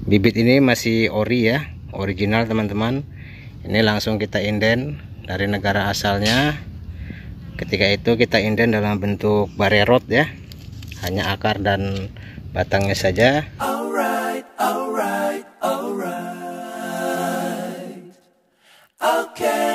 Bibit ini masih ori ya, original teman-teman. Ini langsung kita inden dari negara asalnya. Ketika itu kita inden dalam bentuk barerot ya, hanya akar dan batangnya saja. Alright. Okay.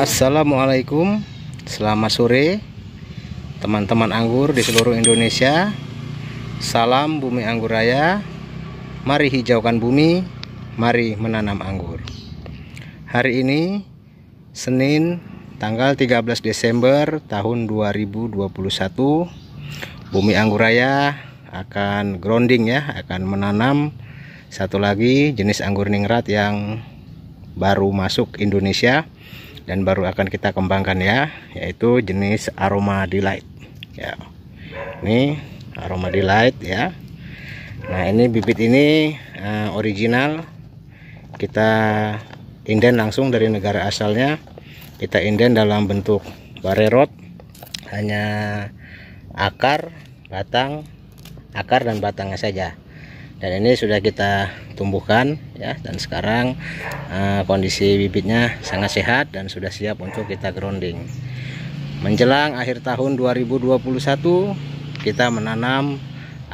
Assalamualaikum, selamat sore teman-teman anggur di seluruh Indonesia. Salam Bumi Anggur Raya. Mari hijaukan bumi, mari menanam anggur. Hari ini Senin tanggal 13 Desember tahun 2021, Bumi Anggur Raya akan grounding ya, akan menanam satu lagi jenis anggur ningrat yang baru masuk Indonesia dan baru akan kita kembangkan ya, yaitu jenis Aroma Delight ya. Ini Aroma Delight ya. Nah, ini bibit ini original, kita inden langsung dari negara asalnya. Kita inden dalam bentuk barerot, hanya akar dan batangnya saja. Dan ini sudah kita tumbuhkan ya, dan sekarang kondisi bibitnya sangat sehat dan sudah siap untuk kita grounding. Menjelang akhir tahun 2021 kita menanam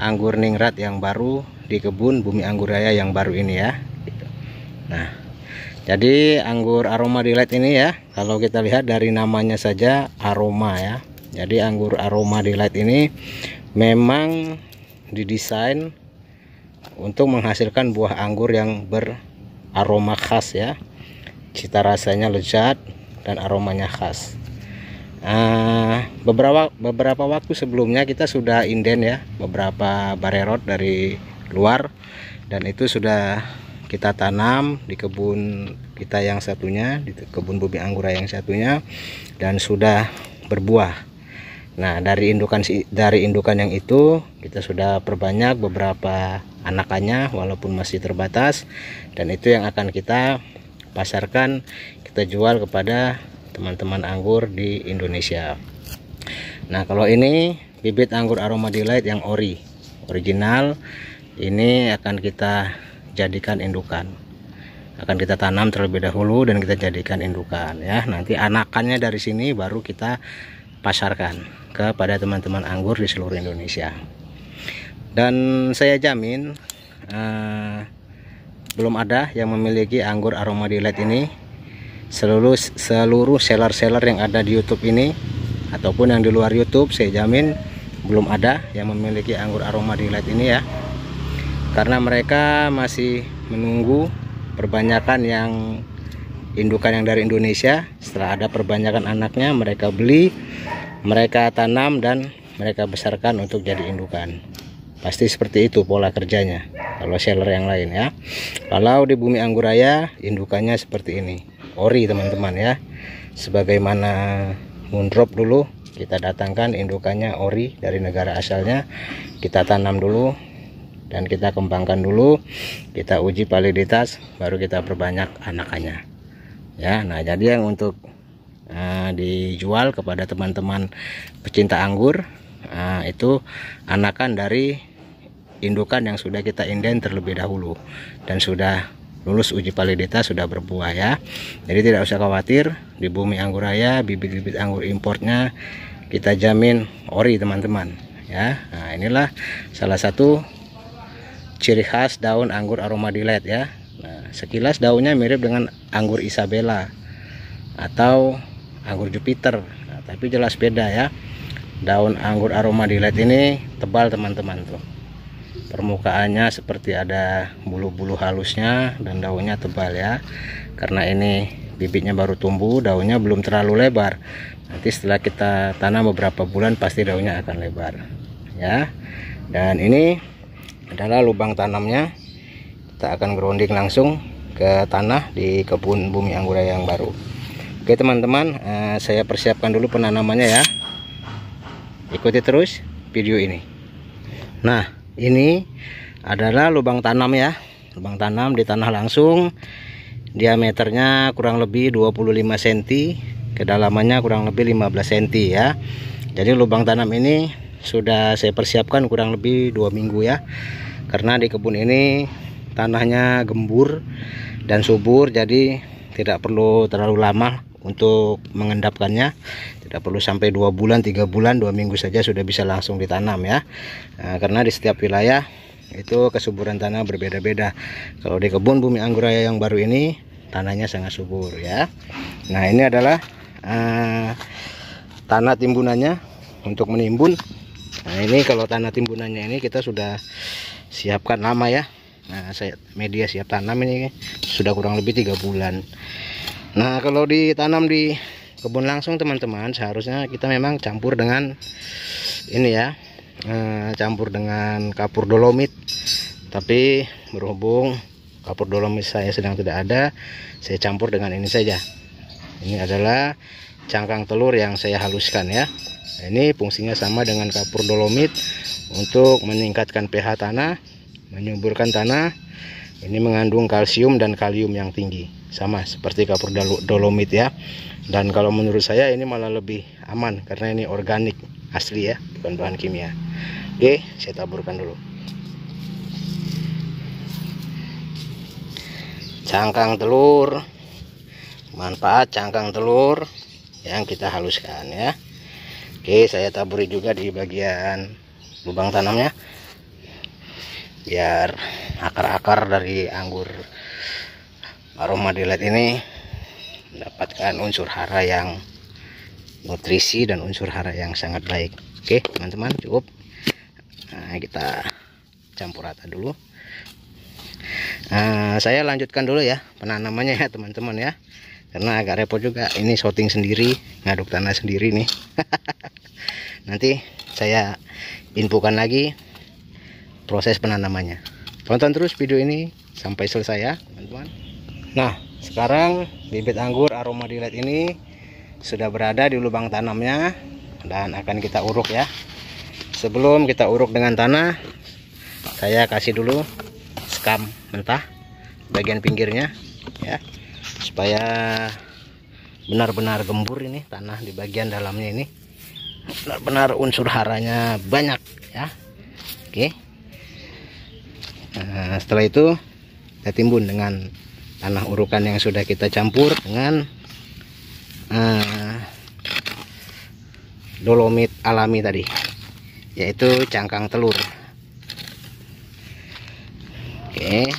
anggur ningrat yang baru di kebun Bumi Anggur Raya yang baru ini ya. Nah, jadi anggur Aroma Delight ini ya, kalau kita lihat dari namanya saja aroma ya. Jadi anggur Aroma Delight ini memang didesain untuk menghasilkan buah anggur yang beraroma khas ya, cita rasanya lezat dan aromanya khas. Beberapa waktu sebelumnya kita sudah inden ya beberapa barerot dari luar, dan itu sudah kita tanam di kebun kita yang satunya, di kebun Bumi Anggur Raya yang satunya, dan sudah berbuah. Nah, dari indukan yang itu kita sudah perbanyak beberapa anakannya walaupun masih terbatas, dan itu yang akan kita pasarkan, kita jual kepada teman-teman anggur di Indonesia. Nah, kalau ini bibit anggur Aroma Delight yang original, ini akan kita jadikan indukan. Akan kita tanam terlebih dahulu dan kita jadikan indukan ya. Nanti anakannya dari sini baru kita pasarkan kepada teman-teman anggur di seluruh Indonesia. Dan saya jamin belum ada yang memiliki anggur Aroma Delight ini. Seluruh seller-seller yang ada di YouTube ini ataupun yang di luar YouTube, saya jamin belum ada yang memiliki anggur Aroma Delight ini ya. Karena mereka masih menunggu perbanyakan yang indukan yang dari Indonesia. Setelah ada perbanyakan anaknya, mereka beli, mereka tanam dan mereka besarkan untuk jadi indukan. Pasti seperti itu pola kerjanya kalau seller yang lain ya. Kalau di Bumi Anggur Raya indukannya seperti ini, ori teman-teman ya. Sebagaimana moondrop dulu, kita datangkan indukannya ori dari negara asalnya, kita tanam dulu dan kita kembangkan dulu, kita uji validitas, baru kita perbanyak anakannya ya. Nah, jadi yang untuk dijual kepada teman-teman pecinta anggur, itu anakan dari indukan yang sudah kita inden terlebih dahulu dan sudah lulus uji validitas, sudah berbuah ya. Jadi tidak usah khawatir, di Bumi Anggur Raya bibit-bibit anggur importnya kita jamin ori teman-teman ya. Nah, inilah salah satu ciri khas daun anggur Aroma Delight ya. Nah, sekilas daunnya mirip dengan anggur Isabella atau anggur Jupiter, nah, tapi jelas beda ya. Daun anggur Aroma Delight ini tebal teman-teman tuh, permukaannya seperti ada bulu-bulu halusnya dan daunnya tebal ya, karena ini bibitnya baru tumbuh, daunnya belum terlalu lebar. Nanti setelah kita tanam beberapa bulan pasti daunnya akan lebar ya. Dan ini adalah lubang tanamnya. Kita akan grounding langsung ke tanah di kebun Bumi Anggur Raya yang baru. Oke teman-teman, saya persiapkan dulu penanamannya ya. Ikuti terus video ini. Nah, ini adalah lubang tanam ya. Lubang tanam di tanah langsung. Diameternya kurang lebih 25 cm, kedalamannya kurang lebih 15 cm ya. Jadi lubang tanam ini sudah saya persiapkan kurang lebih 2 minggu ya. Karena di kebun ini tanahnya gembur dan subur, jadi tidak perlu terlalu lama untuk mengendapkannya. Tidak perlu sampai 2 bulan, 3 bulan, 2 minggu saja sudah bisa langsung ditanam ya. Karena di setiap wilayah itu kesuburan tanah berbeda-beda. Kalau di kebun Bumi Anggur Raya yang baru ini tanahnya sangat subur ya. Nah, ini adalah tanah timbunannya untuk menimbun. Nah, ini kalau tanah timbunannya ini kita sudah siapkan lama ya. Nah, saya media siap tanam ini sudah kurang lebih 3 bulan. Nah, kalau ditanam di kebun langsung teman-teman, seharusnya kita memang campur dengan ini ya, campur dengan kapur dolomit. Tapi berhubung kapur dolomit saya sedang tidak ada, saya campur dengan ini saja. Ini adalah cangkang telur yang saya haluskan ya. Ini fungsinya sama dengan kapur dolomit untuk meningkatkan pH tanah, menyuburkan tanah. Ini mengandung kalsium dan kalium yang tinggi, sama seperti kapur dolomit ya. Dan kalau menurut saya ini malah lebih aman karena ini organik asli ya, bukan bahan kimia. Oke, saya taburkan dulu. Cangkang telur, manfaat cangkang telur yang kita haluskan ya. Oke, saya taburi juga di bagian lubang tanamnya biar akar-akar dari anggur aroma delight ini mendapatkan unsur hara yang nutrisi dan unsur hara yang sangat baik. Oke teman-teman, cukup. Nah, kita campur rata dulu. Saya lanjutkan dulu ya penanamannya ya teman-teman ya, karena agak repot juga ini shooting sendiri, ngaduk tanah sendiri nih. Nanti saya infokan lagi proses penanamannya. Tonton terus video ini sampai selesai ya teman-teman. Nah, sekarang bibit anggur aroma delight ini sudah berada di lubang tanamnya dan akan kita uruk ya. Sebelum kita uruk dengan tanah, saya kasih dulu sekam mentah bagian pinggirnya ya, supaya benar-benar gembur ini tanah di bagian dalamnya ini, benar-benar unsur haranya banyak ya. Oke. Nah, setelah itu kita timbun dengan tanah urukan yang sudah kita campur dengan dolomit alami tadi, yaitu cangkang telur. Oke,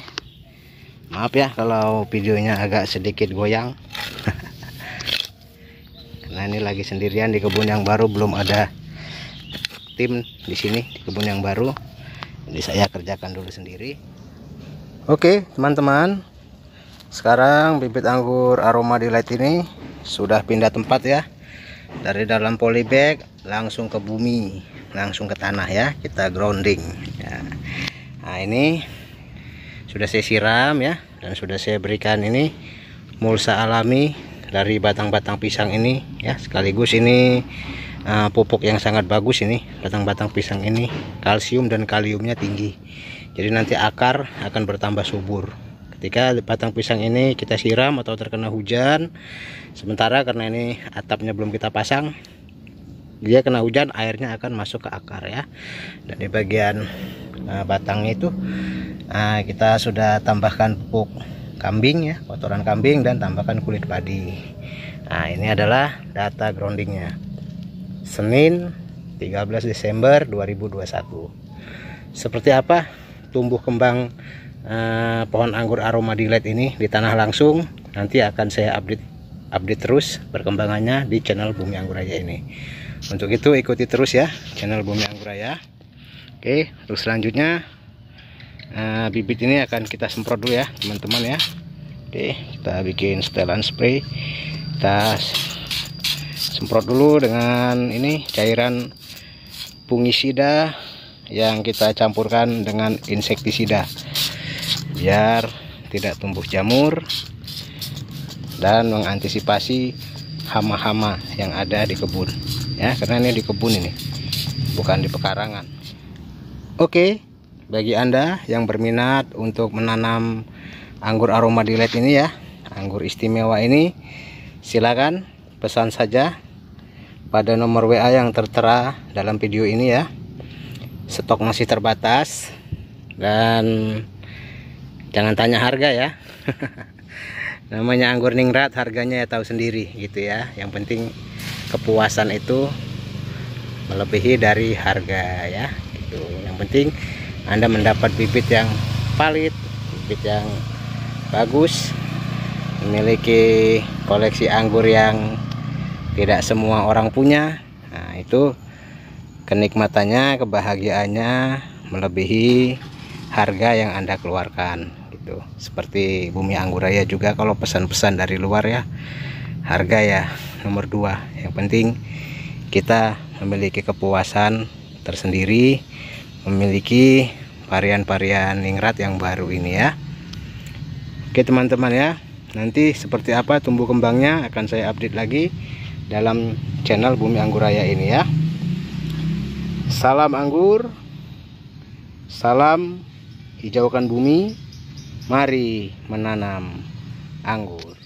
maaf ya kalau videonya agak sedikit goyang. Karena ini lagi sendirian di kebun yang baru, belum ada tim di sini di kebun yang baru, jadi saya kerjakan dulu sendiri. Oke teman-teman, sekarang bibit anggur aroma delight ini sudah pindah tempat ya, dari dalam polybag langsung ke bumi, langsung ke tanah ya, kita grounding ya. Nah, ini sudah saya siram ya, dan sudah saya berikan ini mulsa alami dari batang-batang pisang ini ya, sekaligus ini pupuk yang sangat bagus. Ini batang-batang pisang ini kalsium dan kaliumnya tinggi, jadi nanti akar akan bertambah subur ketika batang pisang ini kita siram atau terkena hujan. Sementara karena ini atapnya belum kita pasang, dia kena hujan airnya akan masuk ke akar ya. Dan di bagian batangnya itu kita sudah tambahkan pupuk kambing ya, kotoran kambing, dan tambahkan kulit padi. Nah, ini adalah data groundingnya Senin 13 Desember 2021. Seperti apa tumbuh kembang pohon anggur aroma delight ini di tanah langsung, nanti akan saya update terus perkembangannya di channel Bumi Anggur Raya ini. Untuk itu ikuti terus ya channel Bumi Anggur Raya. Oke, terus selanjutnya bibit ini akan kita semprot dulu ya teman-teman ya. Oke, kita bikin setelan spray. Kita semprot dulu dengan ini cairan fungisida yang kita campurkan dengan insektisida biar tidak tumbuh jamur dan mengantisipasi hama-hama yang ada di kebun ya, karena ini di kebun, ini bukan di pekarangan. Oke, bagi Anda yang berminat untuk menanam anggur aroma delight ini ya, anggur istimewa ini, silakan pesan saja pada nomor WA yang tertera dalam video ini ya. Stok masih terbatas dan jangan tanya harga ya. Namanya anggur ningrat, harganya ya tahu sendiri gitu ya. Yang penting kepuasan itu melebihi dari harga ya gitu. Yang penting Anda mendapat bibit yang valid, bibit yang bagus, memiliki koleksi anggur yang tidak semua orang punya. Nah, itu kenikmatannya, kebahagiaannya melebihi harga yang Anda keluarkan gitu. Seperti Bumi Anggur Raya juga, kalau pesan-pesan dari luar ya, harga ya nomor 2. Yang penting kita memiliki kepuasan tersendiri, memiliki varian-varian ningrat yang baru ini ya. Oke teman-teman ya, nanti seperti apa tumbuh kembangnya akan saya update lagi dalam channel Bumi Anggur Raya ini ya. Salam anggur, salam hijaukan bumi, mari menanam anggur.